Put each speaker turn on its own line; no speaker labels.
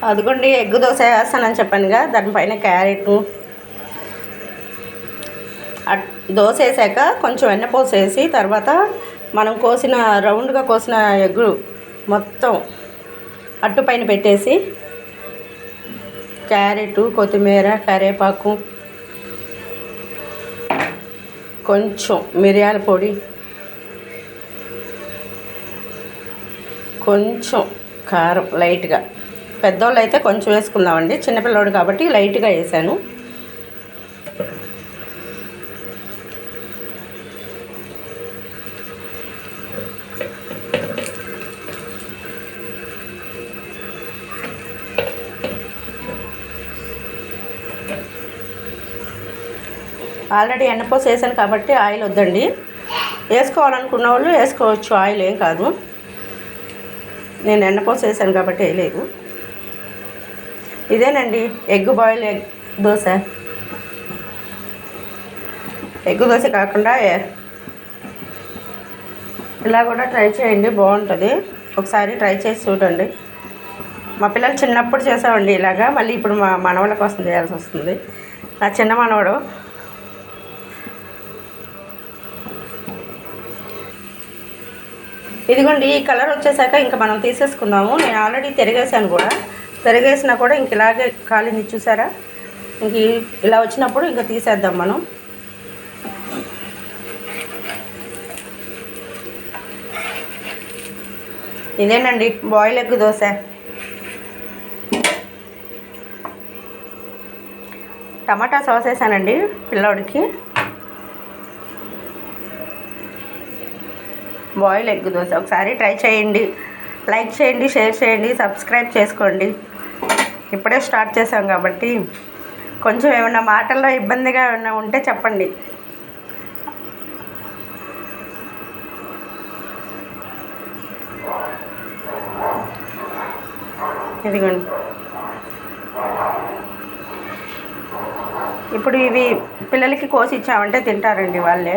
అదిగోండి ఎగ్ దోశ వేస్తానని చెప్పానుగా, దానిపైన క్యారెట్ దోశ వేసాక కొంచెం వెన్నపూస వేసి తర్వాత మనం కోసిన రౌండ్గా కోసిన ఎగ్గు మొత్తం అట్టుపైన పెట్టేసి క్యారెట్, కొత్తిమీర, కరివేపాకు, కొంచెం మిరియాల పొడి, కొంచెం కారం లైట్గా, పెద్దోళ్ళు అయితే కొంచెం వేసుకుందామండి, చిన్నపిల్లోడు కాబట్టి లైట్గా వేసాను. ఆల్రెడీ ఎన్నపోసి వేసాను కాబట్టి ఆయిల్ వద్దండి, వేసుకోవాలనుకున్న వాళ్ళు వేసుకోవచ్చు, ఆయిల్ ఏం కాదు. నేను ఎన్నపోసి వేసాను కాబట్టి వేయలేదు. ఇదేనండి egg boil egg dosa. Egg dosa కాకుండా ఇలా కూడా ట్రై చేయండి, బాగుంటుంది. ఒకసారి ట్రై చేసి చూడండి. మా పిల్లలు చిన్నప్పుడు చేసామండి ఇలాగా, మళ్ళీ ఇప్పుడు మా మనవళ్ళ కోసం చేయాల్సి వస్తుంది. నా చిన్న మనవడు ఇదిగోండి, ఈ కలర్ వచ్చేసాక ఇంకా మనం తీసేసుకుందాము. నేను ఆల్రెడీ తిరిగేసాను కూడా, తిరిగేసినా కూడా ఇంక ఇలాగే కాలింది చూసారా. ఇంక ఇలా వచ్చినప్పుడు ఇంకా తీసేద్దాం మనం. ఇదేనండి బాయిల్ ఎగ్ దోశ. టమాటా సాస్ వేసానండి పిల్లోడికి. బాయిల్ ఎగ్ దోశ ఒకసారి ట్రై చేయండి. లైక్ చేయండి, షేర్ చేయండి, సబ్స్క్రైబ్ చేసుకోండి. ఇప్పుడే స్టార్ట్ చేసాం కాబట్టి కొంచెం ఏమన్నా మాటల్లో ఇబ్బందిగా ఏమన్నా ఉంటే చెప్పండి. ఇదిగోండి, ఇప్పుడు ఇవి పిల్లలకి కోసి ఇచ్చామంటే తింటారండి వాళ్ళే.